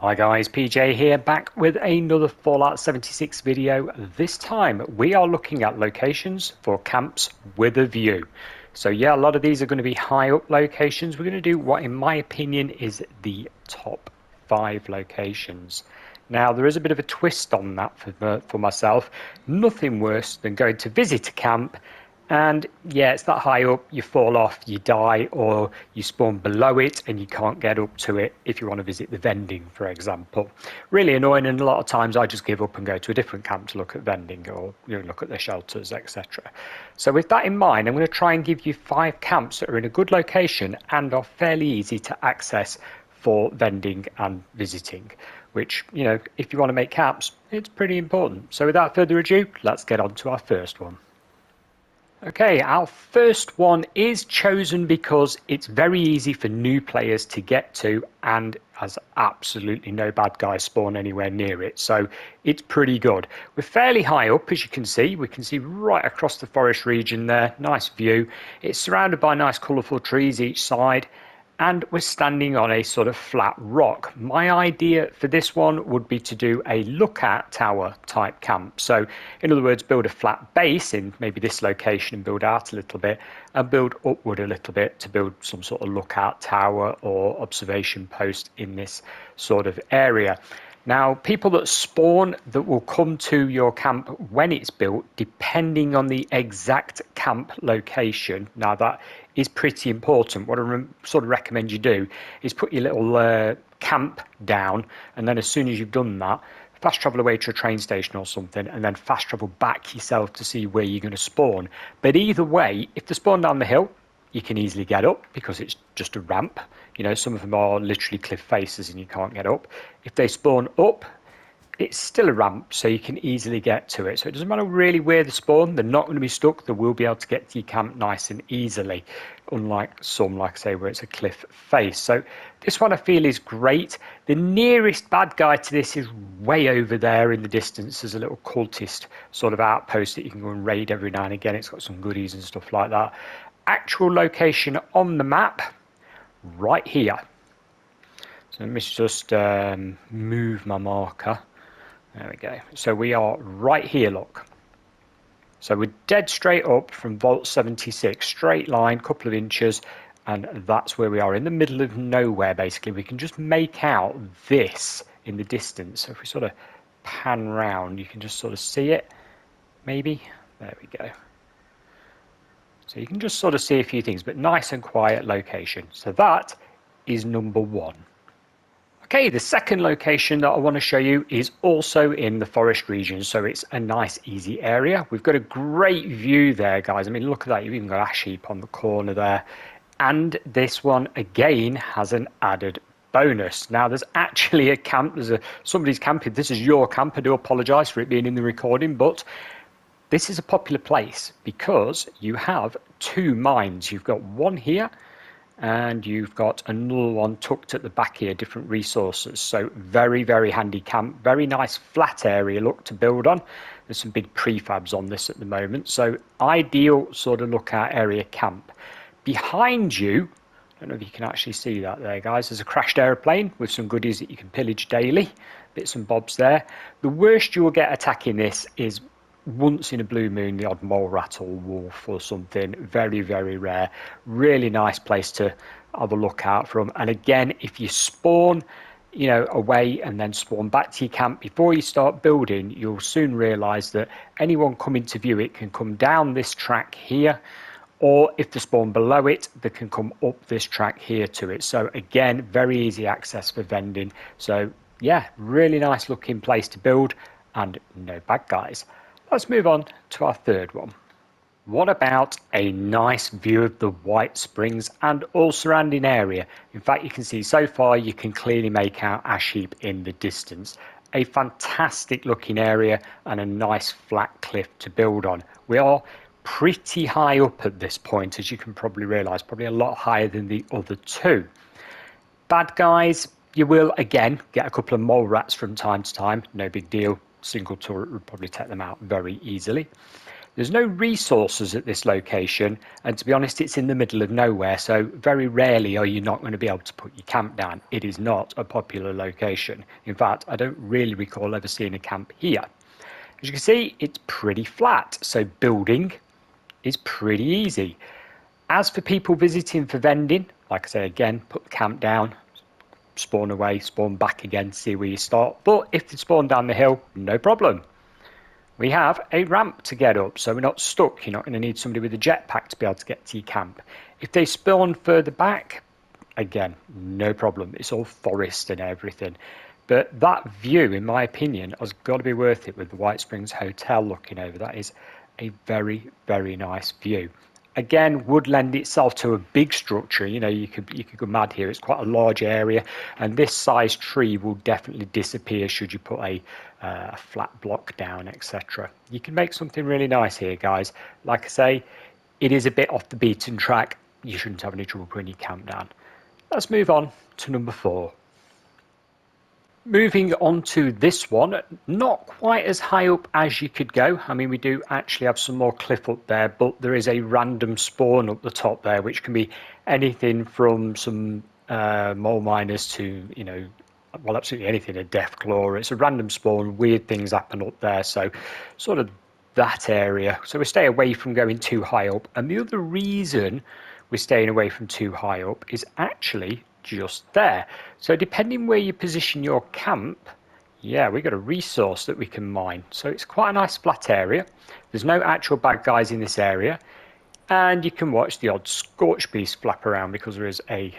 Hi guys, PJ here, back with another Fallout 76 video. This time we are looking at locations for camps with a view. So yeah, a lot of these are going to be high up locations. We're going to do what in my opinion is the top 5 locations. Now there is a bit of a twist on that for myself. Nothing worse than going to visit a camp and yeah, it's that high up, you fall off, you die, or you spawn below it and you can't get up to it if you want to visit the vending, for example. Really annoying, and a lot of times I just give up and go to a different camp to look at vending or look at their shelters, etc. So with that in mind, I'm going to try and give you 5 camps that are in a good location and are fairly easy to access for vending and visiting, which, if you want to make camps, it's pretty important. So without further ado, let's get on to our first one. Okay, our first one is chosen because it's very easy for new players to get to and has absolutely no bad guys spawn anywhere near it, so it's pretty good. We're fairly high up, as you can see. We can see right across the forest region there. Nice view. It's surrounded by nice colourful trees each side, and we're standing on a sort of flat rock. My idea for this one would be to do a lookout tower type camp. So in other words, build a flat base in maybe this location and build out a little bit and build upward a little bit to build some sort of lookout tower or observation post in this sort of area. Now, people that spawn that will come to your camp when it's built, depending on the exact camp location. Now, that is pretty important. What I sort of recommend you do is put your little camp down, and then as soon as you've done that, fast travel away to a train station or something, and then fast travel back yourself to see where you're going to spawn. But either way, if they spawn down the hill, you can easily get up because it's just a ramp. Some of them are literally cliff faces and you can't get up. If they spawn up, it's still a ramp, so you can easily get to it. So it doesn't matter really where they spawn, they're not going to be stuck. They will be able to get to your camp nice and easily, unlike some, like I say, where it's a cliff face. So this one I feel is great. The nearest bad guy to this is way over there in the distance. There's a little cultist sort of outpost that you can go and raid every now and again. It's got some goodies and stuff like that. Actual location on the map, right here. So let me just move my marker. There we go. So we are right here, look. So we're dead straight up from Vault 76, straight line, couple of inches, and that's where we are, in the middle of nowhere, basically. We can just make out this in the distance. So if we sort of pan round, you can just sort of see it, maybe. There we go. So you can just sort of see a few things, but nice and quiet location. So that is number 1. Okay, the second location that I want to show you is also in the forest region, so it's a nice easy area. We've got a great view there, guys. I mean, look at that. You've even got ash heap on the corner there. And this one, again, has an added bonus. Now, there's actually a camp. Somebody's camping. This is your camp. I do apologise for it being in the recording, but this is a popular place because you have 2 mines. You've got one here and you've got another one tucked at the back here, different resources. So very, very handy camp. Very nice flat area, look, to build on. There's some big prefabs on this at the moment. So ideal sort of lookout area camp. Behind you, I don't know if you can actually see that there, guys. There's a crashed aeroplane with some goodies that you can pillage daily. Bits and bobs there. The worst you will get attacking this is once in a blue moon, the odd mole rat or wolf or something. Very, very rare. Really nice place to have a look out from. And again, if you spawn away and then spawn back to your camp before you start building, you'll soon realize that anyone coming to view it can come down this track here, or if they spawn below it, they can come up this track here to it. So again, very easy access for vending. So yeah, really nice looking place to build and no bad guys. Let's move on to our third one. What about a nice view of the White Springs and all surrounding area? In fact, you can see so far, you can clearly make out ash heap in the distance. A fantastic looking area and a nice flat cliff to build on. We are pretty high up at this point, as you can probably realise, probably a lot higher than the other 2. Bad guys, you will again get a couple of mole rats from time to time, no big deal. Single turret would probably take them out very easily. There's no resources at this location, and to be honest, it's in the middle of nowhere, so very rarely are you not going to be able to put your camp down. It is not a popular location. In fact, I don't really recall ever seeing a camp here. As you can see, it's pretty flat, so building is pretty easy. As for people visiting for vending, like I say again, put the camp down, spawn away, spawn back again, see where you start. But if they spawn down the hill, no problem. We have a ramp to get up, so we're not stuck. You're not going to need somebody with a jetpack to be able to get to your camp. If they spawn further back, again, no problem. It's all forest and everything. But that view, in my opinion, has got to be worth it with the White Springs Hotel looking over. That is a very, very nice view. Again, would lend itself to a big structure. You know, you could go mad here. It's quite a large area, and this size tree will definitely disappear should you put a flat block down, etc. You can make something really nice here, guys. Like I say, it is a bit off the beaten track. You shouldn't have any trouble putting your camp down. Let's move on to number 4. Moving on to this one, not quite as high up as you could go. I mean, we do actually have some more cliff up there, but there is a random spawn up the top there, which can be anything from some mole miners to, you know, well, absolutely anything, a death claw. It's a random spawn, weird things happen up there, so sort of that area. So we stay away from going too high up. And the other reason we're staying away from too high up is actually just there. So depending where you position your camp, yeah, we've got a resource that we can mine. So it's quite a nice flat area. There's no actual bad guys in this area, and you can watch the odd scorch beast flap around because there is a,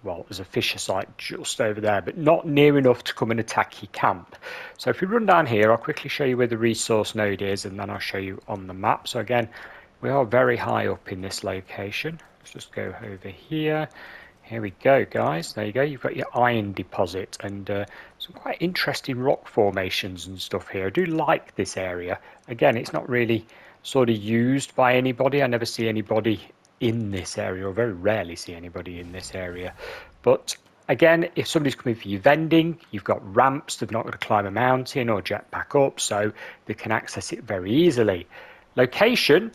well, there's a fisher site just over there, but not near enough to come and attack your camp. So if we run down here, I'll quickly show you where the resource node is, and then I'll show you on the map. So again, we are very high up in this location. Let's just go over here. Here we go, guys. There you go. You've got your iron deposit and some quite interesting rock formations and stuff here. I do like this area. Again, it's not really sort of used by anybody. I never see anybody in this area, or very rarely see anybody in this area. But again, if somebody's coming for your vending, you've got ramps. They've not got to climb a mountain or jetpack up, so they can access it very easily. Location,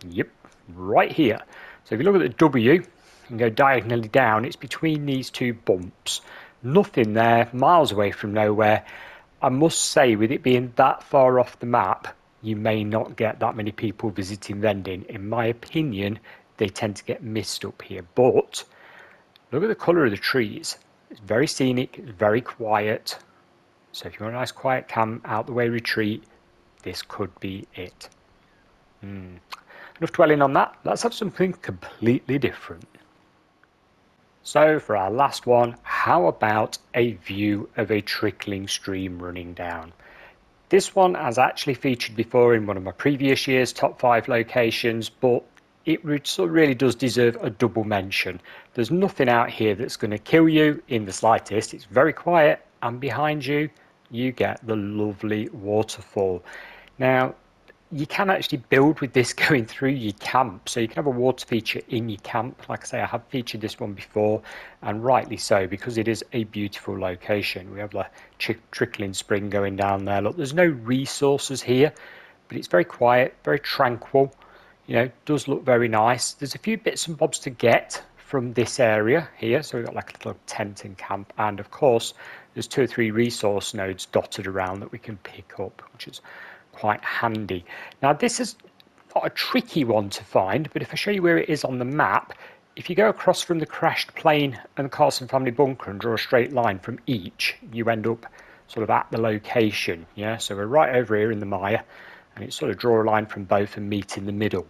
yep, right here. So if you look at the W, and go diagonally down, it's between these two bumps. Nothing there, miles away from nowhere. I must say, with it being that far off the map, you may not get that many people visiting vending. In my opinion, they tend to get missed up here. But look at the colour of the trees. It's very scenic, it's very quiet. So if you want a nice quiet camp, out the way retreat, this could be it. Enough dwelling on that. Let's have something completely different. So for our last one, how about a view of a trickling stream running down? This one has actually featured before in one of my previous year's top 5 locations, but it really does deserve a double mention. There's nothing out here that's going to kill you in the slightest. It's very quiet, and behind you, you get the lovely waterfall. Now, you can actually build with this going through your camp, so you can have a water feature in your camp. Like I say, I have featured this one before, and rightly so, because it is a beautiful location. We have the trickling spring going down there. Look, there's no resources here, but it's very quiet, very tranquil. You know, does look very nice. There's a few bits and bobs to get from this area here. So we've got like a little tent and camp, and of course there's 2 or 3 resource nodes dotted around that we can pick up, which is quite handy. Now this is not a tricky one to find, but if I show you where it is on the map, if you go across from the crashed plane and the Carson family bunker and draw a straight line from each, you end up sort of at the location. Yeah, so we're right over here in the mire, and it's sort of draw a line from both and meet in the middle.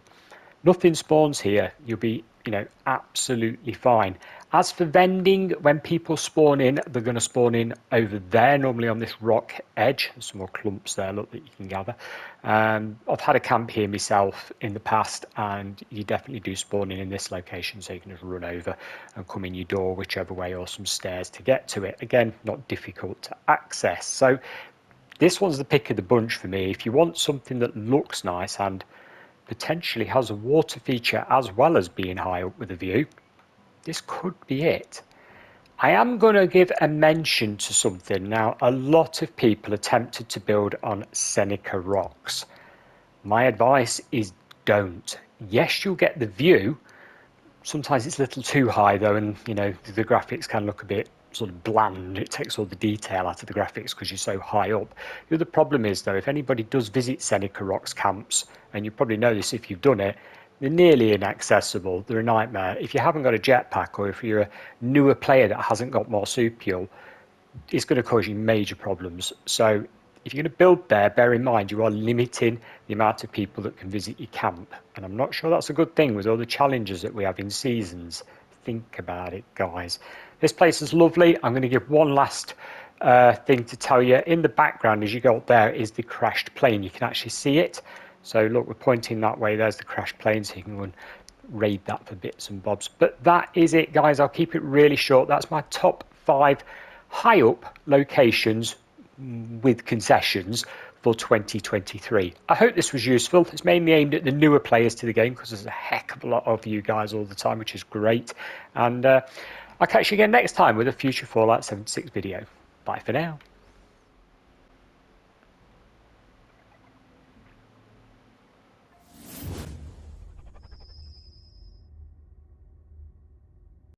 Nothing spawns here. You'll be, you know, absolutely fine. As for vending, when people spawn in, they're going to spawn in over there, normally on this rock edge. There's some more clumps there, look, that you can gather. I've had a camp here myself in the past, and you definitely do spawn in this location, so you can just run over and come in your door, whichever way, or some stairs to get to it. Again, not difficult to access. So this one's the pick of the bunch for me. If you want something that looks nice and potentially has a water feature as well as being high up with a view, this could be it. I am going to give a mention to something. Now, a lot of people are tempted to build on Seneca rocks. My advice is don't. Yes, you'll get the view. Sometimes it's a little too high though, and you know the graphics can look a bit sort of bland. It takes all the detail out of the graphics because you're so high up. The other problem is though, if anybody does visit Seneca Rocks camps, and you probably know this if you've done it, they're nearly inaccessible. They're a nightmare. If you haven't got a jetpack, or if you're a newer player that hasn't got marsupial, it's going to cause you major problems. So if you're going to build there, bear in mind you are limiting the amount of people that can visit your camp. And I'm not sure that's a good thing with all the challenges that we have in seasons. Think about it, guys. This place is lovely. I'm going to give one last thing to tell you. In the background, as you go up there, is the crashed plane. You can actually see it. So look, we're pointing that way. There's the crashed plane, so you can go and raid that for bits and bobs. But that is it, guys. I'll keep it really short. That's my top 5 high up locations with concessions for 2023. I hope this was useful. It's mainly aimed at the newer players to the game because there's a heck of a lot of you guys all the time, which is great. And I'll catch you again next time with a future Fallout 76 video. Bye for now.